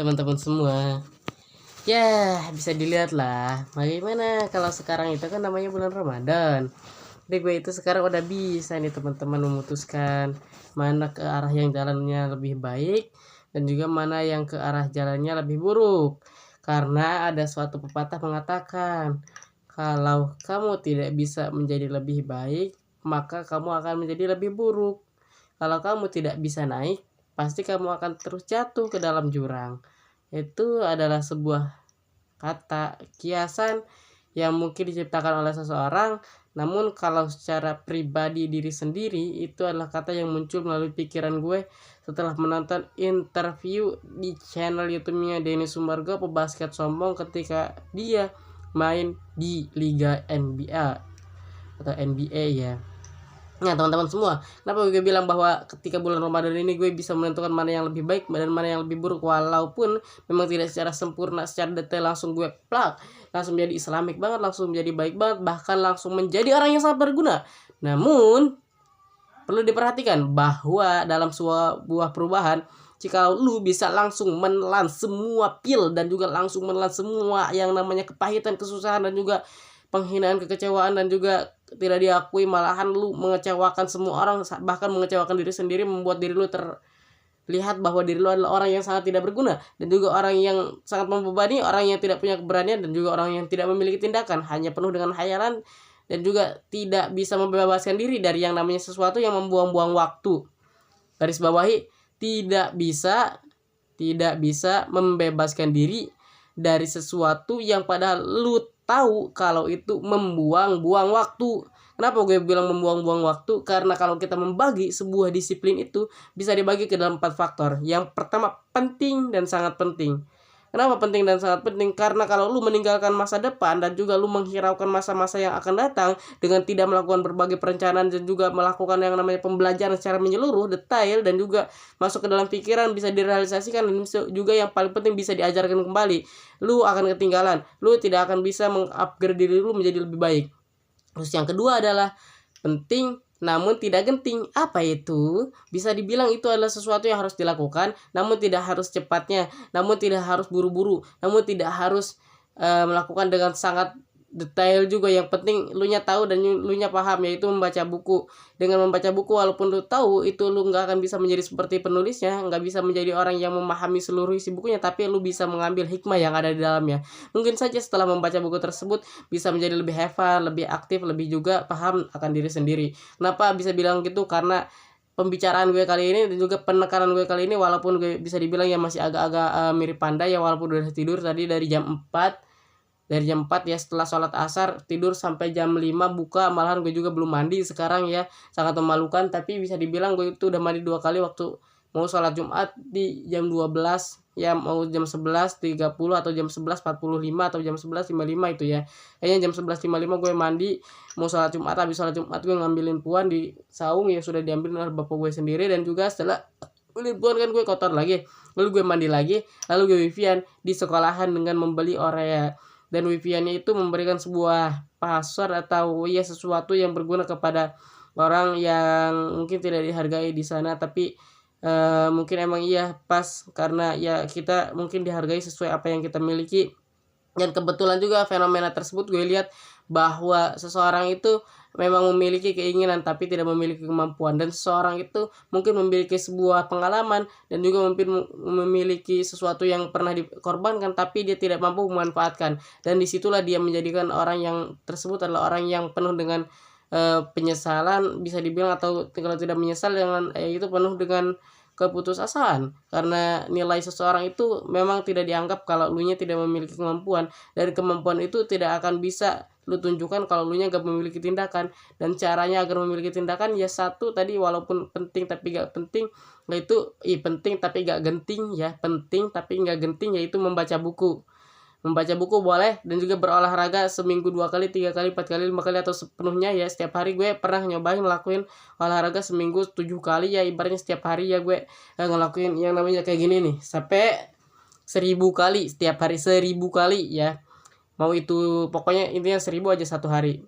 teman-teman semua. Ya, bisa dilihat lah bagaimana kalau sekarang itu kan namanya bulan Ramadan. Jadi gue itu sekarang udah bisa nih teman-teman memutuskan mana ke arah yang jalannya lebih baik dan juga mana yang ke arah jalannya lebih buruk. Karena ada suatu pepatah mengatakan, kalau kamu tidak bisa menjadi lebih baik, maka kamu akan menjadi lebih buruk. Kalau kamu tidak bisa naik, pasti kamu akan terus jatuh ke dalam jurang. Itu adalah sebuah kata kiasan yang mungkin diciptakan oleh seseorang, namun kalau secara pribadi diri sendiri itu adalah kata yang muncul melalui pikiran gue setelah menonton interview di channel YouTube-nya Denny Sumargo, pebasket sombong, ketika dia main di Liga NBA atau NBA ya. Nah teman-teman semua, kenapa gue bilang bahwa ketika bulan Ramadan ini gue bisa menentukan mana yang lebih baik dan mana yang lebih buruk, walaupun memang tidak secara sempurna, secara detail langsung gue plak langsung menjadi Islamik banget, langsung menjadi baik banget, bahkan langsung menjadi orang yang sangat berguna. Namun perlu diperhatikan bahwa dalam sebuah perubahan, jika lu bisa langsung menelan semua pil dan juga langsung menelan semua yang namanya kepahitan, kesusahan, dan juga penghinaan, kekecewaan, dan juga tidak diakui, malahan lu mengecewakan semua orang, bahkan mengecewakan diri sendiri, membuat diri lu terlihat bahwa diri lu adalah orang yang sangat tidak berguna dan juga orang yang sangat membebani, orang yang tidak punya keberanian, dan juga orang yang tidak memiliki tindakan, hanya penuh dengan khayalan, dan juga tidak bisa membebaskan diri dari yang namanya sesuatu yang membuang-buang waktu. Garis bawahi, tidak bisa membebaskan diri dari sesuatu yang padahal lu tahu kalau itu membuang-buang waktu. Kenapa gue bilang membuang-buang waktu? Karena kalau kita membagi sebuah disiplin itu bisa dibagi ke dalam 4 faktor. Yang pertama, penting dan sangat penting. Kenapa penting dan sangat penting? Karena kalau lu meninggalkan masa depan dan juga lu menghiraukan masa-masa yang akan datang dengan tidak melakukan berbagai perencanaan dan juga melakukan yang namanya pembelajaran secara menyeluruh, detail, dan juga masuk ke dalam pikiran, bisa direalisasikan, dan juga yang paling penting bisa diajarkan kembali, lu akan ketinggalan. Lu tidak akan bisa mengupgrade diri lu menjadi lebih baik. Terus yang kedua adalah penting namun tidak genting. Apa itu? Bisa dibilang itu adalah sesuatu yang harus dilakukan, namun tidak harus cepatnya, namun tidak harus buru-buru, namun tidak harus melakukan dengan sangat detail juga. Yang penting lu nya tahu dan lu nya paham, yaitu membaca buku. Dengan membaca buku, walaupun lu tahu itu lu nggak akan bisa menjadi seperti penulisnya, nggak bisa menjadi orang yang memahami seluruh isi bukunya, tapi lu bisa mengambil hikmah yang ada di dalamnya. Mungkin saja setelah membaca buku tersebut bisa menjadi lebih hebat, lebih aktif, lebih juga paham akan diri sendiri. Kenapa bisa bilang gitu? Karena pembicaraan gue kali ini dan juga penekanan gue kali ini, walaupun gue bisa dibilang ya masih agak-agak mirip pandai ya, walaupun udah tidur tadi dari jam 4 ya, setelah sholat asar tidur sampai jam 5 buka, malahan gue juga belum mandi sekarang ya, sangat memalukan. Tapi bisa dibilang gue itu udah mandi 2 kali, waktu mau sholat Jumat di jam 12 ya, mau jam 11.30 atau jam 11.45 atau jam 11.55 itu ya, kayaknya jam 11.55 gue mandi mau sholat Jumat. Habis sholat Jumat gue ngambilin puan di saung yang sudah diambil oleh bapak gue sendiri, dan juga setelah ambilin puan kan gue kotor lagi, lalu gue mandi lagi, lalu gue wifian di sekolahan dengan membeli Orea. Dan wifi-nya itu memberikan sebuah password atau ya sesuatu yang berguna kepada orang yang mungkin tidak dihargai di sana, tapi mungkin emang iya pas, karena ya kita mungkin dihargai sesuai apa yang kita miliki. Dan kebetulan juga fenomena tersebut gue lihat bahwa seseorang itu memang memiliki keinginan tapi tidak memiliki kemampuan, dan seseorang itu mungkin memiliki sebuah pengalaman dan juga mungkin memiliki sesuatu yang pernah dikorbankan tapi dia tidak mampu memanfaatkan, dan disitulah dia menjadikan orang yang tersebut adalah orang yang penuh dengan penyesalan bisa dibilang, atau kalau tidak menyesal dengan itu penuh dengan keputusasaan, karena nilai seseorang itu memang tidak dianggap kalau lu nya tidak memiliki kemampuan, dan kemampuan itu tidak akan bisa lu tunjukkan kalau lu nya gak memiliki tindakan. Dan caranya agar memiliki tindakan ya satu tadi, walaupun penting tapi gak penting, yaitu penting tapi gak genting ya, penting tapi gak genting, yaitu membaca buku. Membaca buku boleh, dan juga berolahraga seminggu 2 kali, 3 kali, 4 kali, 5 kali, atau sepenuhnya ya setiap hari. Gue pernah nyobain ngelakuin olahraga seminggu 7 kali ya, ibaratnya setiap hari ya gue ngelakuin yang namanya kayak gini nih sampai 1000 kali setiap hari, 1000 kali ya, mau itu pokoknya intinya 1000 aja satu hari.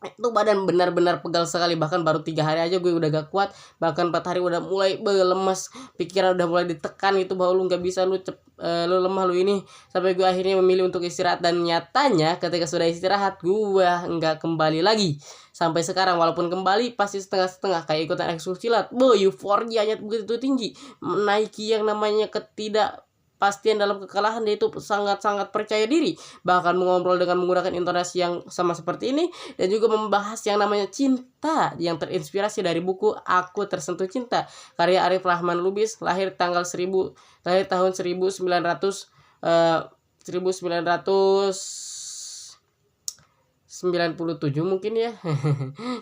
itu badan benar-benar pegal sekali, bahkan baru 3 hari aja gue udah gak kuat, bahkan 4 hari udah mulai lemas, pikiran udah mulai ditekan gitu bahwa lu gak bisa, lu lemah, lu ini, sampai gue akhirnya memilih untuk istirahat. Dan nyatanya ketika sudah istirahat gue nggak kembali lagi sampai sekarang, walaupun kembali pasti setengah-setengah kayak ikutan ekskursi lah. Euforianya begitu tinggi, menaiki yang namanya ketidakpastian dalam kekalahan, yaitu sangat-sangat percaya diri, bahkan mengobrol dengan menggunakan intonasi yang sama seperti ini, dan juga membahas yang namanya cinta yang terinspirasi dari buku Aku Tersentuh Cinta karya Arif Rahman Lubis, lahir tahun 1997 mungkin ya.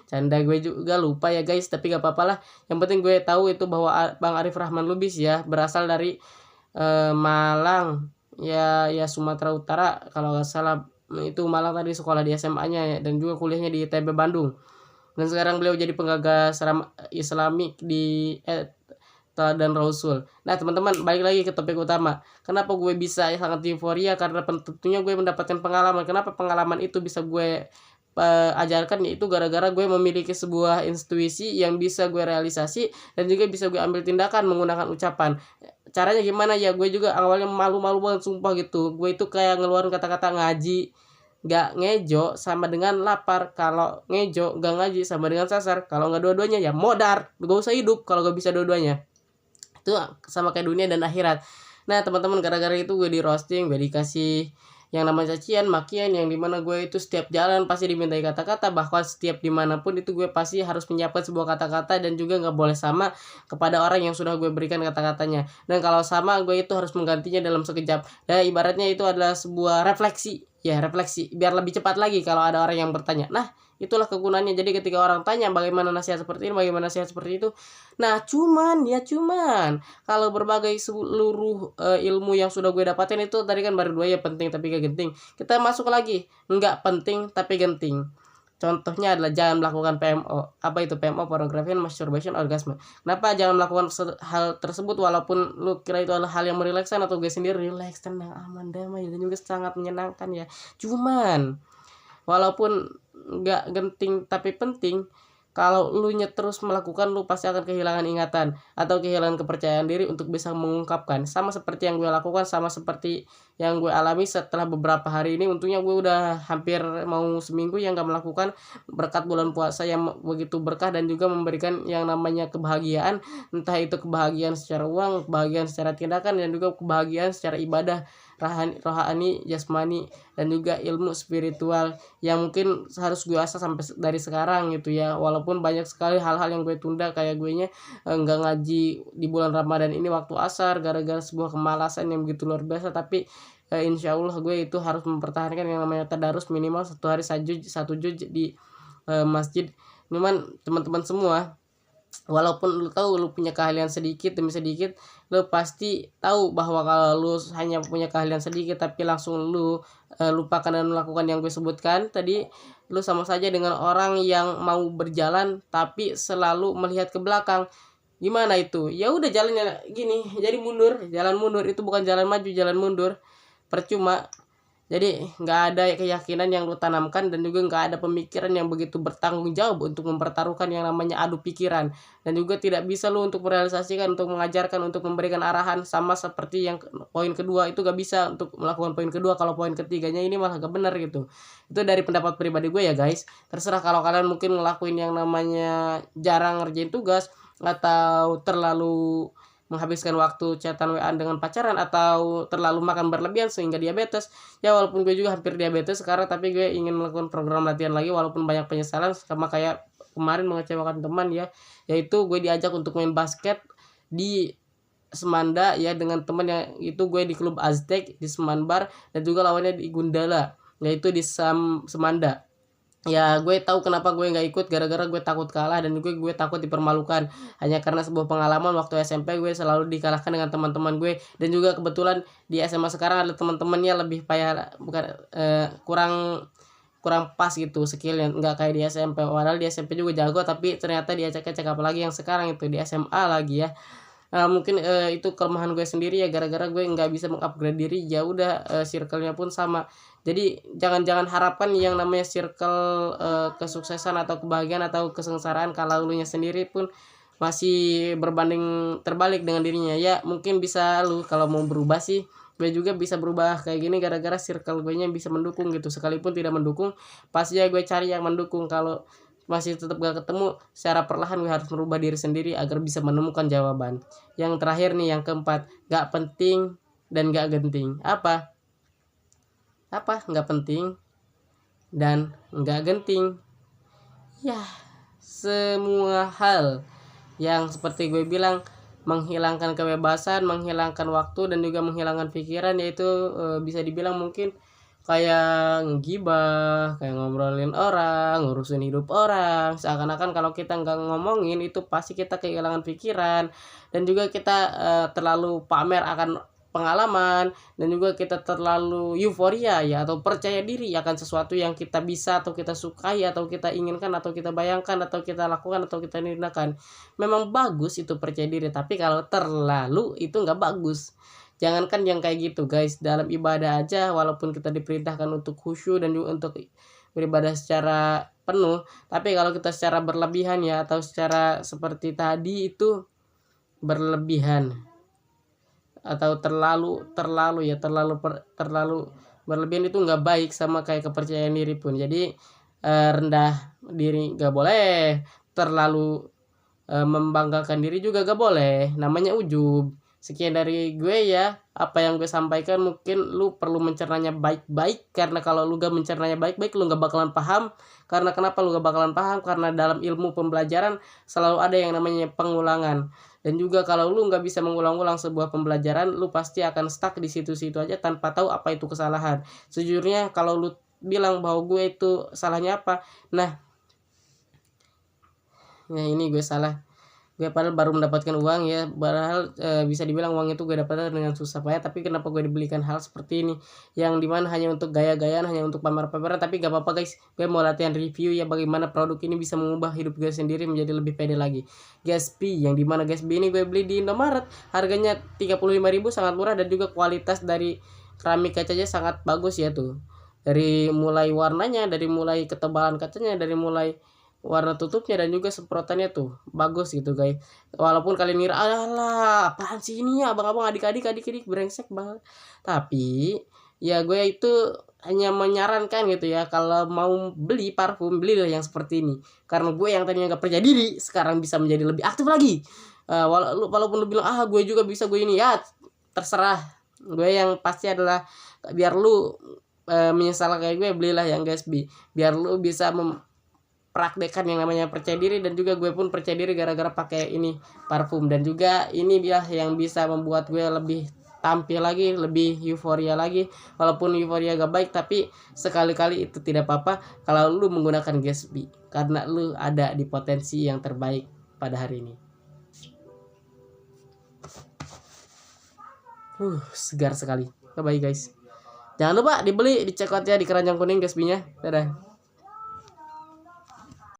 Canda gue juga lupa ya guys, tapi gak apa-apa lah. Yang penting gue tahu itu bahwa Bang Arif Rahman Lubis ya berasal dari Malang ya, Sumatera Utara kalau nggak salah. Itu Malang tadi sekolah di SMA-nya ya, dan juga kuliahnya di ITB Bandung. Dan sekarang beliau jadi penggagas Islamik di dan Rasul. Nah teman-teman, balik lagi ke topik utama. Kenapa gue bisa sangat euforia? Karena tentunya gue mendapatkan pengalaman. Kenapa pengalaman itu bisa gue ajarkan? Yaitu gara-gara gue memiliki sebuah intuisi yang bisa gue realisasi dan juga bisa gue ambil tindakan menggunakan ucapan. Caranya gimana ya? Gue juga awalnya malu-malu banget sumpah gitu. Gue itu kayak ngeluarin kata-kata ngaji gak ngejo sama dengan lapar, kalau ngejo gak ngaji sama dengan sasar, kalau nggak dua-duanya ya modar, gak usah hidup kalau gak bisa dua-duanya. Itu sama kayak dunia dan akhirat. Nah teman-teman, gara-gara itu gue di roasting, gue dikasih yang namanya cacian, makian, yang dimana gue itu setiap jalan pasti dimintai kata-kata, bahkan setiap dimanapun itu gue pasti harus menyiapkan sebuah kata-kata, dan juga nggak boleh sama kepada orang yang sudah gue berikan kata-katanya. Dan kalau sama, gue itu harus menggantinya dalam sekejap. Dan ibaratnya itu adalah sebuah refleksi, biar lebih cepat lagi kalau ada orang yang bertanya. Nah itulah kegunaannya. Jadi ketika orang tanya bagaimana nasihat seperti ini, bagaimana nasihat seperti itu, nah cuman kalau berbagai seluruh ilmu yang sudah gue dapatin itu tadi kan baru 2 ya, penting tapi gak genting. Kita masuk lagi, nggak penting tapi genting. Contohnya adalah jangan melakukan PMO. Apa itu PMO? Pornography, masturbation, orgasme. Kenapa jangan melakukan hal tersebut walaupun lu kira itu adalah hal yang merilekskan, atau gue sendiri rileks, tenang, aman, damai, dan juga sangat menyenangkan ya. Cuman walaupun nggak genting tapi penting, kalau lu terus melakukan, lu pasti akan kehilangan ingatan atau kehilangan kepercayaan diri untuk bisa mengungkapkan. Sama seperti yang gue lakukan, sama seperti yang gue alami setelah beberapa hari ini. Untungnya gue udah hampir mau seminggu yang gak melakukan, berkat bulan puasa yang begitu berkah dan juga memberikan yang namanya kebahagiaan. Entah itu kebahagiaan secara uang, kebahagiaan secara tindakan, dan juga kebahagiaan secara ibadah, rohani, jasmani, dan juga ilmu spiritual yang mungkin harus gue asah sampai dari sekarang gitu ya. Walaupun banyak sekali hal-hal yang gue tunda, kayak gue nya nggak ngaji di bulan Ramadan ini waktu asar gara-gara sebuah kemalasan yang begitu luar biasa. Tapi insya Allah gue itu harus mempertahankan yang namanya tadarus minimal 1 hari 1 juz di masjid. Cuman teman-teman semua, walaupun lu tahu lu punya keahlian sedikit demi sedikit, lu pasti tahu bahwa kalau lu hanya punya keahlian sedikit tapi langsung lu lupakan dan melakukan yang gue sebutkan tadi, lu sama saja dengan orang yang mau berjalan tapi selalu melihat ke belakang. Gimana itu? Ya udah jalannya gini, jadi mundur, jalan mundur, itu bukan jalan maju, jalan mundur. Percuma. Jadi nggak ada keyakinan yang lu tanamkan, dan juga nggak ada pemikiran yang begitu bertanggung jawab untuk mempertaruhkan yang namanya adu pikiran, dan juga tidak bisa lu untuk merealisasikan, untuk mengajarkan, untuk memberikan arahan. Sama seperti yang poin kedua, itu gak bisa untuk melakukan poin kedua kalau poin ketiganya ini malah gak benar gitu. Itu dari pendapat pribadi gue ya guys. Terserah kalau kalian mungkin ngelakuin yang namanya jarang ngerjain tugas, atau terlalu menghabiskan waktu chatan WA dengan pacaran, atau terlalu makan berlebihan sehingga diabetes. Ya walaupun gue juga hampir diabetes sekarang, tapi gue ingin melakukan program latihan lagi walaupun banyak penyesalan, sama kayak kemarin mengecewakan teman ya, yaitu gue diajak untuk main basket di Semanda ya, dengan teman yang itu gue di klub Aztek di Semanbar, dan juga lawannya di Gundala yaitu di Semanda. Ya gue tahu kenapa gue nggak ikut, gara-gara gue takut kalah, dan juga gue takut dipermalukan. Hanya karena sebuah pengalaman waktu SMP gue selalu dikalahkan dengan teman-teman gue, dan juga kebetulan di SMA sekarang ada teman-temannya lebih payah, bukan kurang pas gitu skillnya, nggak kayak di SMP. Padahal di SMP juga jago, tapi ternyata diacak-acak, apalagi yang sekarang itu di SMA lagi ya. Mungkin itu kelemahan gue sendiri ya, gara-gara gue nggak bisa mengupgrade diri, ya udah circle-nya pun sama. Jadi jangan harapkan yang namanya circle kesuksesan atau kebahagiaan atau kesengsaraan kalau lu nya sendiri pun masih berbanding terbalik dengan dirinya. Ya mungkin bisa lu kalau mau berubah sih, gue juga bisa berubah kayak gini gara-gara circle gue nya bisa mendukung gitu. Sekalipun tidak mendukung, pasti ya gue cari yang mendukung. Kalau masih tetap gak ketemu, secara perlahan gue harus merubah diri sendiri agar bisa menemukan jawaban. Yang terakhir nih, yang keempat, gak penting dan gak genting. Apa gak penting dan gak genting? Ya, semua hal yang seperti gue bilang, menghilangkan kebebasan, menghilangkan waktu, dan juga menghilangkan pikiran, yaitu bisa dibilang mungkin kayak ngegibah, kayak ngobrolin orang, ngurusin hidup orang. Seakan-akan kalau kita nggak ngomongin itu pasti kita kehilangan pikiran, dan juga kita terlalu pamer akan pengalaman, dan juga kita terlalu euforia ya, atau percaya diri akan sesuatu yang kita bisa atau kita sukai atau kita inginkan atau kita bayangkan atau kita lakukan atau kita tindakan. Memang bagus itu percaya diri, tapi kalau terlalu itu nggak bagus. Jangankan yang kayak gitu guys, dalam ibadah aja walaupun kita diperintahkan untuk khusyuk dan juga untuk beribadah secara penuh, tapi kalau kita secara berlebihan ya, atau secara seperti tadi itu berlebihan atau terlalu ya, terlalu berlebihan itu nggak baik, sama kayak kepercayaan diri pun. Jadi rendah diri nggak boleh, terlalu membanggakan diri juga gak boleh, namanya ujub. Sekian dari gue ya, apa yang gue sampaikan mungkin lu perlu mencernanya baik-baik, karena kalau lu gak mencernanya baik-baik lu gak bakalan paham. Karena kenapa lu gak bakalan paham? Karena dalam ilmu pembelajaran selalu ada yang namanya pengulangan. Dan juga kalau lu gak bisa mengulang-ulang sebuah pembelajaran, lu pasti akan stuck di situ-situ aja tanpa tahu apa itu kesalahan. Sejujurnya kalau lu bilang bahwa gue itu salahnya apa, nah ini gue salah. Gue padahal baru mendapatkan uang ya, padahal bisa dibilang uang itu gue dapatkan dengan susah payah, tapi kenapa gue dibelikan hal seperti ini yang dimana hanya untuk gaya-gayaan, hanya untuk pamer-pameran. Tapi gak apa-apa guys, gue mau latihan review ya, bagaimana produk ini bisa mengubah hidup gue sendiri menjadi lebih pede lagi. Gatsby, yang dimana Gatsby ini gue beli di Indomaret, harganya 35.000, sangat murah, dan juga kualitas dari keramik kacanya sangat bagus ya tuh. Dari mulai warnanya, dari mulai ketebalan kacanya, dari mulai warna tutupnya, dan juga semprotannya tuh bagus gitu guys. Walaupun kalian ngira alah apaan sih ini ya, abang-abang adik-adik brengsek banget, tapi ya gue itu hanya menyarankan gitu ya, kalau mau beli parfum belilah yang seperti ini. Karena gue yang tadinya gak percaya diri sekarang bisa menjadi lebih aktif lagi. Walaupun lu bilang gue juga bisa, gue ini ya, terserah. Gue yang pasti adalah biar lu menyesal kayak gue, belilah yang Gatsby biar lu bisa praktekkan yang namanya percaya diri. Dan juga gue pun percaya diri gara-gara pakai ini parfum, dan juga ini dia yang bisa membuat gue lebih tampil lagi, lebih euforia lagi. Walaupun euforia gak baik, tapi sekali-kali itu tidak apa-apa kalau lu menggunakan Gatsby, karena lu ada di potensi yang terbaik pada hari ini. Segar sekali. Bye bye guys. Jangan lupa dibeli, dicek out ya di keranjang kuning Gatsby-nya. Dadah.